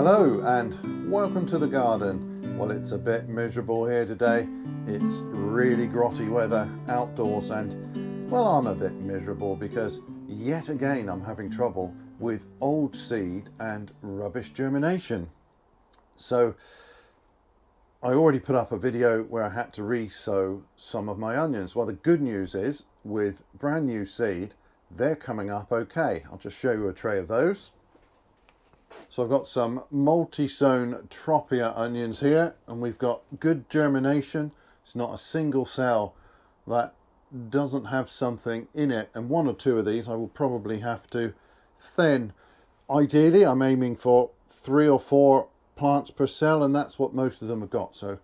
Hello and welcome to the garden. Well, it's a bit miserable here today. It's really grotty weather outdoors and, well, I'm a bit miserable because yet again I'm having trouble with old seed and rubbish germination. So I already put up a video where I had to re-sow some of my onions. Well, the good news is with brand new seed, they're coming up okay. I'll just show you a tray of those. So I've got some multi-sown Tropia onions here, and we've got good germination. It's not a single cell that doesn't have something in it, and one or two of these I will probably have to thin. Ideally I'm aiming for 3 or 4 plants per cell, and that's what most of them have got, so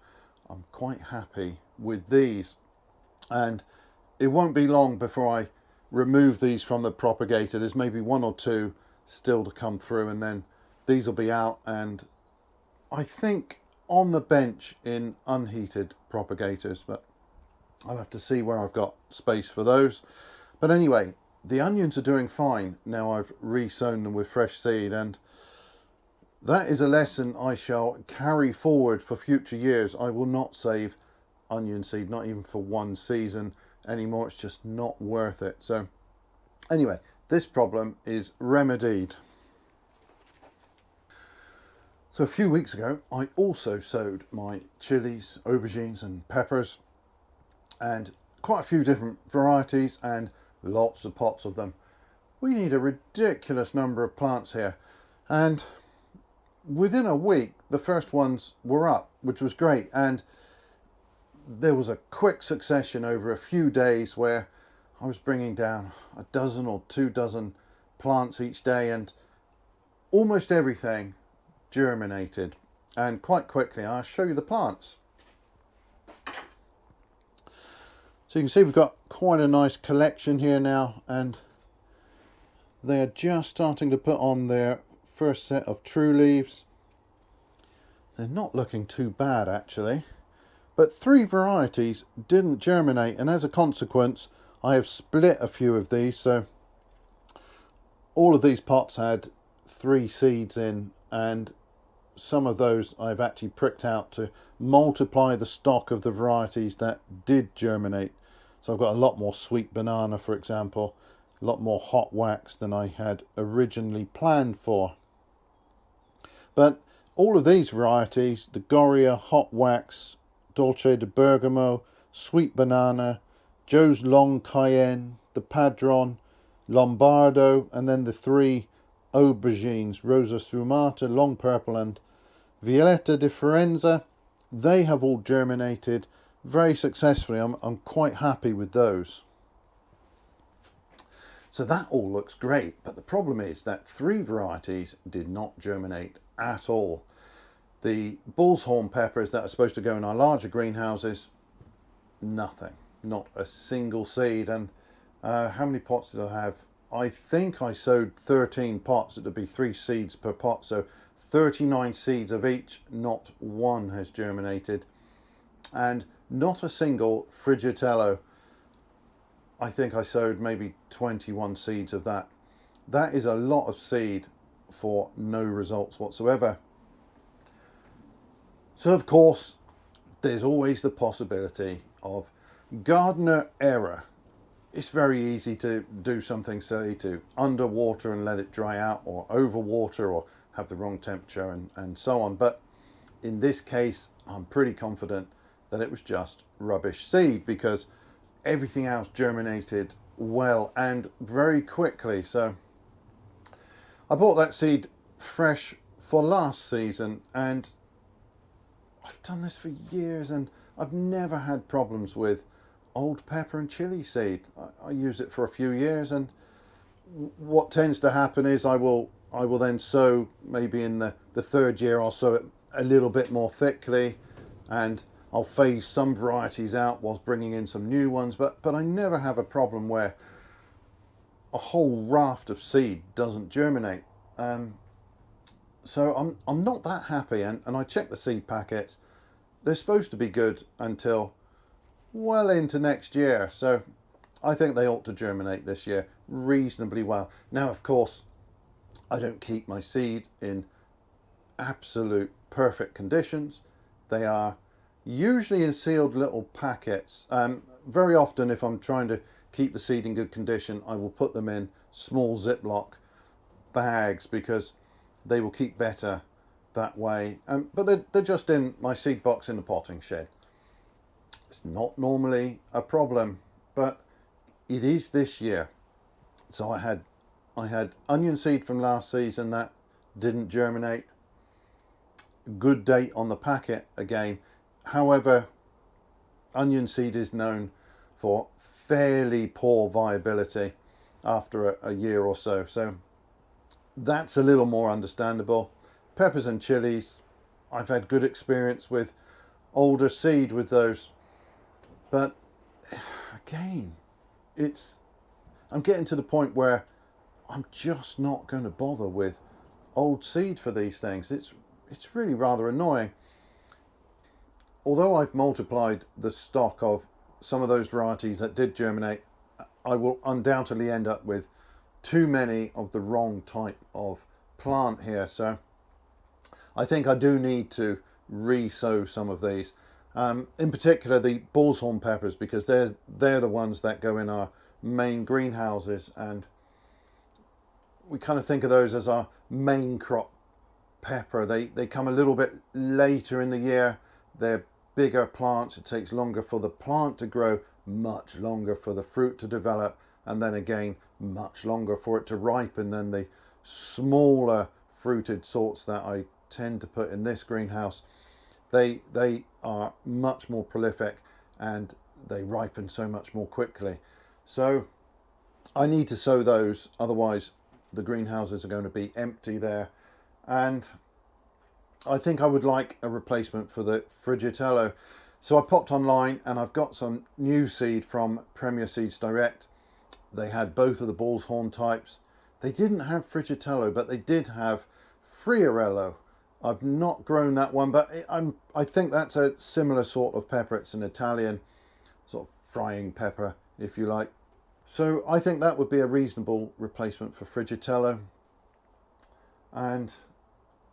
I'm quite happy with these. And it won't be long before I remove these from the propagator. There's maybe 1 or 2 still to come through, and then these will be out and I think on the bench in unheated propagators, but I'll have to see where I've got space for those. But anyway, the onions are doing fine now I've re-sown them with fresh seed, and that is a lesson I shall carry forward for future years. I will not save onion seed, not even for one season anymore. It's just not worth it. So anyway, this problem is remedied. So a few weeks ago, I also sowed my chilies, aubergines and peppers, and quite a few different varieties and lots of pots of them. We need a ridiculous number of plants here, and within a week, the first ones were up, which was great. And there was a quick succession over a few days where I was bringing down a dozen or 2 dozen plants each day, and almost everything germinated, and quite quickly. I'll show you the plants. So you can see we've got quite a nice collection here now, and they're just starting to put on their first set of true leaves. They're not looking too bad actually, but 3 varieties didn't germinate, and as a consequence I have split a few of these. So all of these pots had 3 seeds in, and some of those I've actually pricked out to multiply the stock of the varieties that did germinate. So I've got a lot more sweet banana, for example, a lot more hot wax than I had originally planned for. But all of these varieties, the Goria, hot wax, Dolce de Bergamo, sweet banana, Joe's long cayenne, the Padron, Lombardo, and then the 3 aubergines, Rosa sfumata, long purple and Violetta di Firenze, they have all germinated very successfully. I'm quite happy with those. So that all looks great, but the problem is that 3 varieties did not germinate at all. The bull's horn peppers that are supposed to go in our larger greenhouses, nothing, not a single seed. And how many pots did I have? I think I sowed 13 pots. It would be 3 seeds per pot, so 39 seeds of each. Not one has germinated, and not a single Frigitello. I think I sowed maybe 21 seeds of that. That is a lot of seed for no results whatsoever. So of course there's always the possibility of gardener error. It's very easy to do something silly, to underwater and let it dry out, or overwater, or have the wrong temperature and so on. But in this case I'm pretty confident that it was just rubbish seed, because everything else germinated well and very quickly. So I bought that seed fresh for last season, and I've done this for years and I've never had problems with old pepper and chili seed. I use it for a few years, and what tends to happen is I will then sow, maybe in the 3rd year I'll sow it a little bit more thickly, and I'll phase some varieties out whilst bringing in some new ones, but I never have a problem where a whole raft of seed doesn't germinate. So I'm not that happy, and I checked the seed packets. They're supposed to be good until well into next year, so I think they ought to germinate this year reasonably well. Now of course I don't keep my seed in absolute perfect conditions. They are usually in sealed little packets. Very often, if I'm trying to keep the seed in good condition, I will put them in small Ziploc bags because they will keep better that way. But they're just in my seed box in the potting shed. It's not normally a problem, but it is this year. So I had onion seed from last season that didn't germinate. Good date on the packet again. However, onion seed is known for fairly poor viability after a year or so. So that's a little more understandable. Peppers and chilies, I've had good experience with older seed with those. But again, I'm getting to the point where I'm just not going to bother with old seed for these things. It's really rather annoying. Although I've multiplied the stock of some of those varieties that did germinate, I will undoubtedly end up with too many of the wrong type of plant here. So I think I do need to re-sow some of these. In particular the bullshorn peppers, because they're the ones that go in our main greenhouses, and we kind of think of those as our main crop pepper. They come a little bit later in the year. They're bigger plants. It takes longer for the plant to grow, much longer for the fruit to develop, and then again much longer for it to ripen than the smaller fruited sorts that I tend to put in this greenhouse. They are much more prolific and they ripen so much more quickly. So I need to sow those, otherwise the greenhouses are going to be empty there. And I think I would like a replacement for the Frigitello. So I popped online and I've got some new seed from Premier Seeds Direct. They had both of the bull's horn types. They didn't have Frigitello, but they did have Friarello. I've not grown that one, but I think that's a similar sort of pepper. It's an Italian sort of frying pepper, if you like. So I think that would be a reasonable replacement for Frigitello. And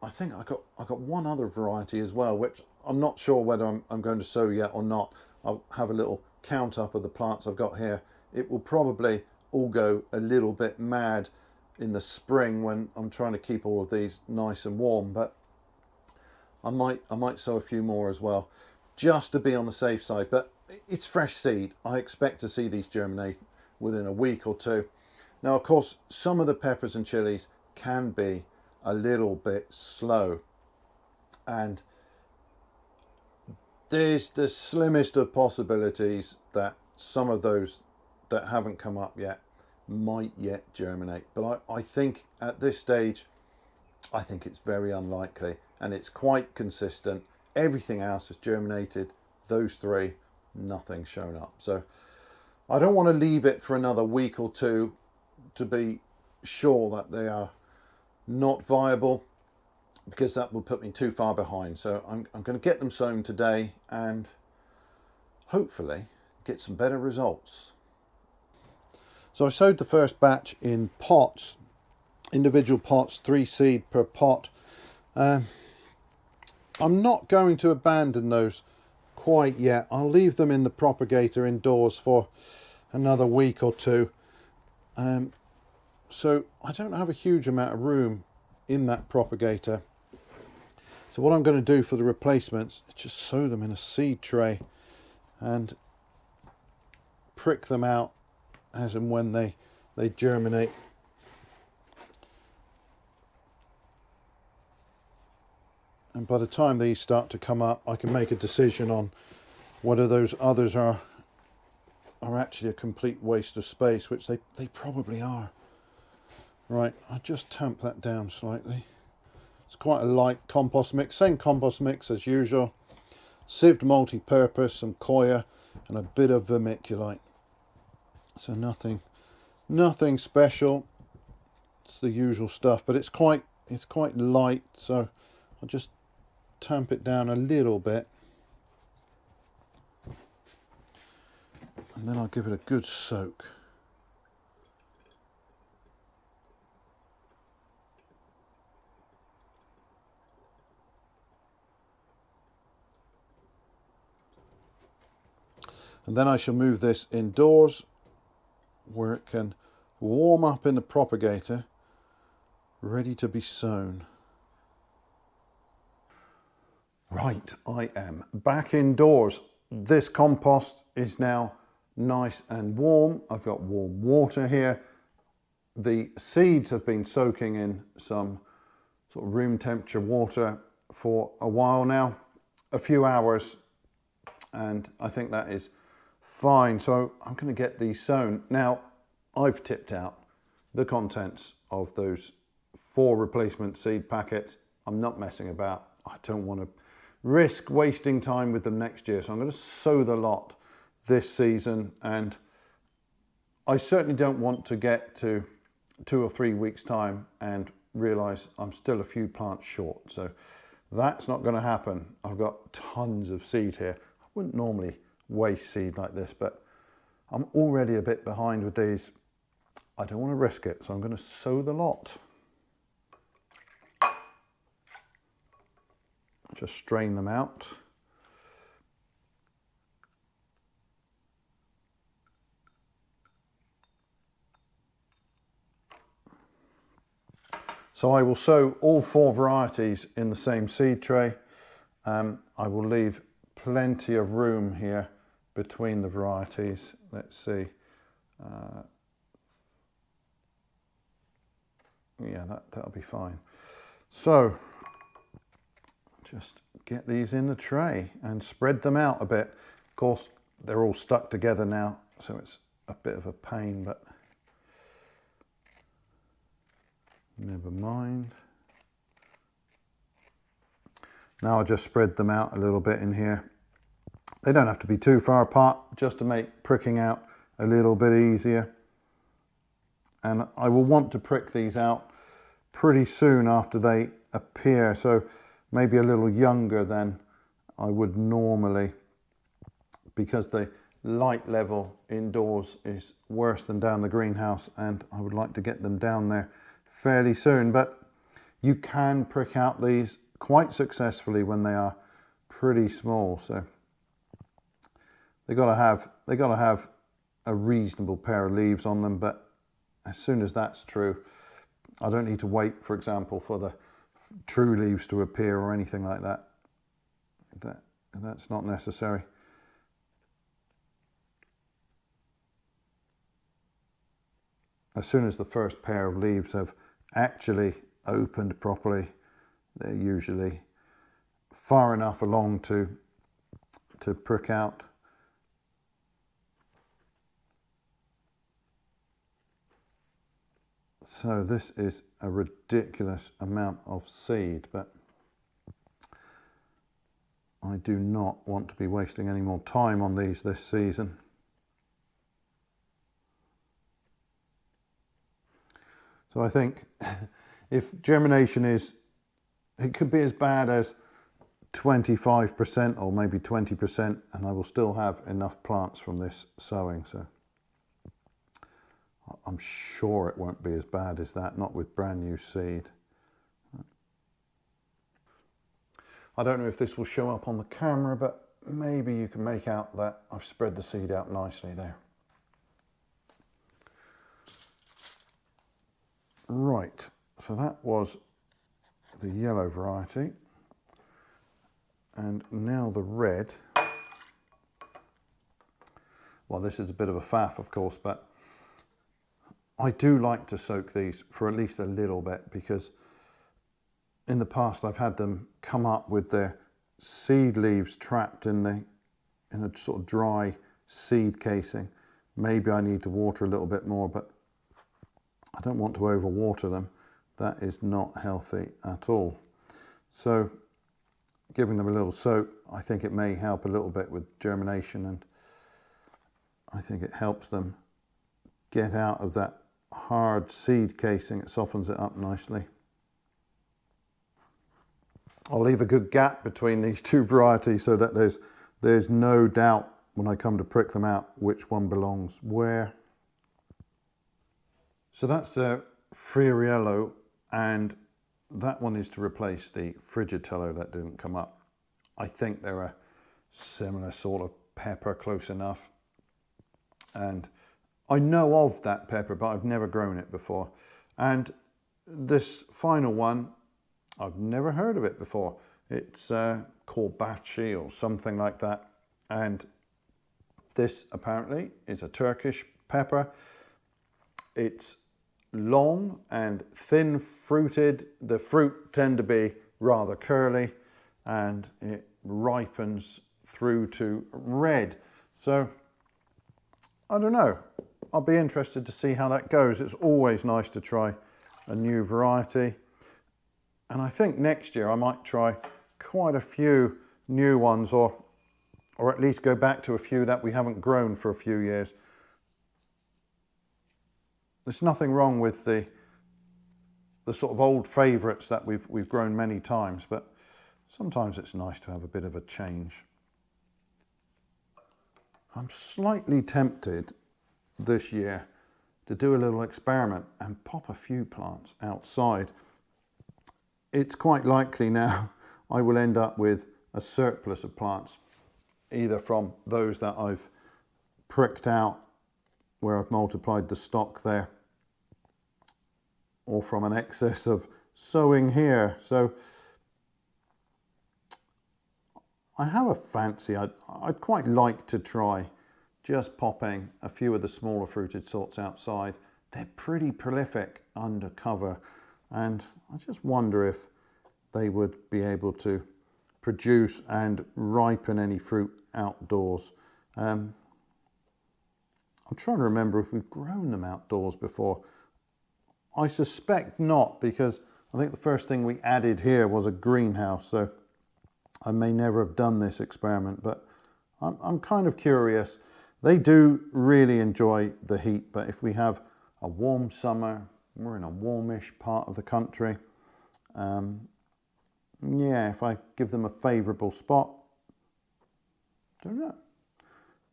I think I got one other variety as well, which I'm not sure whether I'm going to sow yet or not. I'll have a little count up of the plants I've got here. It will probably all go a little bit mad in the spring when I'm trying to keep all of these nice and warm, but I might sow a few more as well, just to be on the safe side. But it's fresh seed. I expect to see these germinate within a week or two. Now, of course, some of the peppers and chilies can be a little bit slow, and there's the slimmest of possibilities that some of those that haven't come up yet might yet germinate. But I think at this stage, I think it's very unlikely, and it's quite consistent. Everything else has germinated. Those three, nothing's shown up. So I don't want to leave it for another week or two to be sure that they are not viable, because that will put me too far behind. So I'm going to get them sown today and hopefully get some better results. So I sowed the first batch in pots, individual pots, 3 seed per pot. I'm not going to abandon those quite yet. I'll leave them in the propagator indoors for another week or two. So I don't have a huge amount of room in that propagator. So what I'm going to do for the replacements is just sow them in a seed tray and prick them out as and when they germinate. And by the time these start to come up, I can make a decision on whether those others are actually a complete waste of space, which they probably are. Right, I just tamp that down slightly. It's quite a light compost mix, same compost mix as usual. Sieved multi-purpose, some coir and a bit of vermiculite. So nothing special. It's the usual stuff, but it's quite light, so I'll just tamp it down a little bit. And then I'll give it a good soak. And then I shall move this indoors where it can warm up in the propagator, ready to be sown. Right, I am back indoors. This compost is now nice and warm. I've got warm water here. The seeds have been soaking in some sort of room temperature water for a while now, a few hours, and I think that is fine. So I'm going to get these sown. Now, I've tipped out the contents of those 4 replacement seed packets. I'm not messing about. I don't want to risk wasting time with them next year. So I'm going to sow the lot this season, and I certainly don't want to get to 2 or 3 weeks time and realize I'm still a few plants short. So that's not going to happen. I've got tons of seed here. I wouldn't normally waste seed like this, but I'm already a bit behind with these. I don't want to risk it, so I'm going to sow the lot. Just strain them out. So I will sow all 4 varieties in the same seed tray. I will leave plenty of room here between the varieties. Let's see. Yeah, that'll be fine. So just get these in the tray and spread them out a bit. Of course, they're all stuck together now, so it's a bit of a pain, but never mind. Now I'll just spread them out a little bit in here. They don't have to be too far apart, just to make pricking out a little bit easier. And I will want to prick these out pretty soon after they appear, so maybe a little younger than I would normally, because the light level indoors is worse than down the greenhouse, and I would like to get them down there fairly soon. But you can prick out these quite successfully when they are pretty small, so they got to have a reasonable pair of leaves on them. But as soon as that's true, I don't need to wait, for example, for the true leaves to appear or anything like that. That's not necessary. As soon as the first pair of leaves have actually opened properly, they're usually far enough along to prick out. So this is a ridiculous amount of seed, but I do not want to be wasting any more time on these this season. So I think if germination it could be as bad as 25% or maybe 20%, and I will still have enough plants from this sowing. So I'm sure it won't be as bad as that, not with brand new seed. I don't know if this will show up on the camera, but maybe you can make out that I've spread the seed out nicely there. Right, so that was the yellow variety, and now the red. Well, this is a bit of a faff, of course, but I do like to soak these for at least a little bit, because in the past I've had them come up with their seed leaves trapped in a sort of dry seed casing. Maybe I need to water a little bit more, but I don't want to overwater them. That is not healthy at all. So giving them a little soak, I think it may help a little bit with germination, and I think it helps them get out of that hard seed casing. It softens it up nicely. I'll leave a good gap between these 2 varieties so that there's no doubt when I come to prick them out which one belongs where. So that's the Friariello, and that one is to replace the Frigitello that didn't come up. I think they're a similar sort of pepper close enough. And I know of that pepper, but I've never grown it before. And this final one, I've never heard of it before. It's called dodgy or something like that. And this apparently is a Turkish pepper. It's long and thin fruited. The fruit tend to be rather curly, and it ripens through to red. So I don't know. I'll be interested to see how that goes. It's always nice to try a new variety. And I think next year I might try quite a few new ones, or at least go back to a few that we haven't grown for a few years. There's nothing wrong with the sort of old favourites that we've grown many times, but sometimes it's nice to have a bit of a change. I'm slightly tempted this year to do a little experiment and pop a few plants outside. It's quite likely now I will end up with a surplus of plants, either from those that I've pricked out where I've multiplied the stock there, or from an excess of sowing here. So I have a fancy. I'd quite like to try just popping a few of the smaller fruited sorts outside. They're pretty prolific under cover, and I just wonder if they would be able to produce and ripen any fruit outdoors. I'm trying to remember if we've grown them outdoors before. I suspect not, because I think the first thing we added here was a greenhouse, so I may never have done this experiment, but I'm kind of curious. They do really enjoy the heat, but if we have a warm summer, we're in a warmish part of the country, yeah, if I give them a favourable spot, don't know.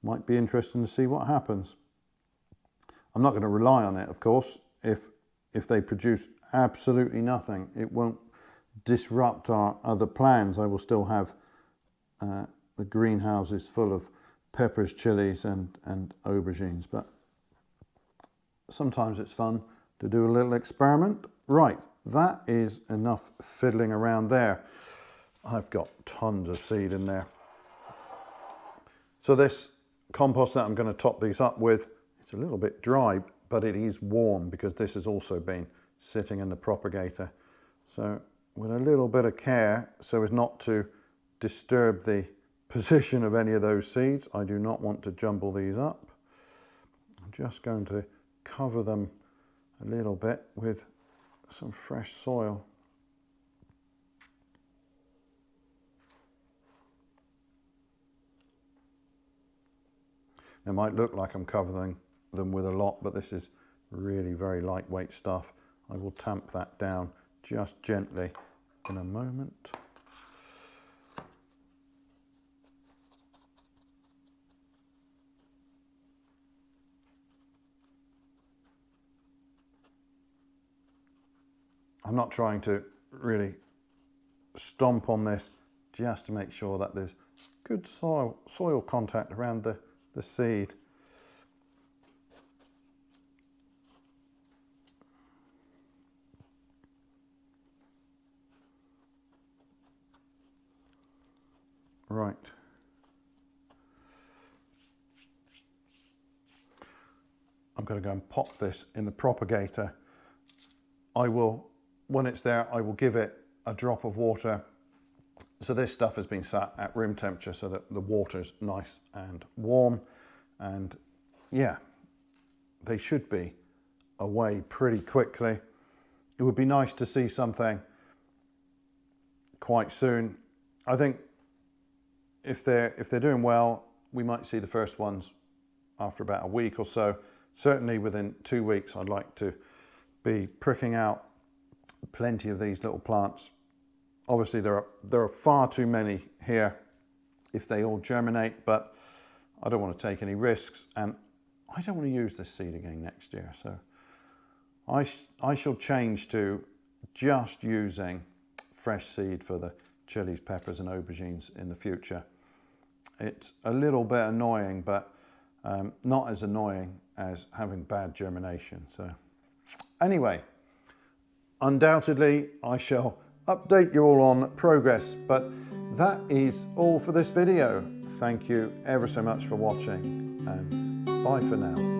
Might be interesting to see what happens. I'm not going to rely on it, of course. If they produce absolutely nothing, it won't disrupt our other plans. I will still have the greenhouses full of peppers, chilies and aubergines, but sometimes it's fun to do a little experiment. Right, that is enough fiddling around there. I've got tons of seed in there. So this compost that I'm going to top these up with, it's a little bit dry, but it is warm because this has also been sitting in the propagator. So with a little bit of care, so as not to disturb the position of any of those seeds, I do not want to jumble these up. I'm just going to cover them a little bit with some fresh soil. It might look like I'm covering them with a lot, but this is really very lightweight stuff. I will tamp that down just gently in a moment. I'm not trying to really stomp on this, just to make sure that there's good soil contact around the seed. Right. I'm going to go and pop this in the propagator. I will, when it's there, I will give it a drop of water. So this stuff has been sat at room temperature so that the water's nice and warm. And yeah, they should be away pretty quickly. It would be nice to see something quite soon. I think if they're doing well, we might see the first ones after about a week or so. Certainly within 2 weeks, I'd like to be pricking out plenty of these little plants. Obviously, there are far too many here if they all germinate, but I don't want to take any risks, and I don't want to use this seed again next year. So I shall change to just using fresh seed for the chilies, peppers and aubergines in the future. It's a little bit annoying, but not as annoying as having bad germination. So anyway, undoubtedly I shall update you all on progress, but that is all for this video. Thank you ever so much for watching, and bye for now.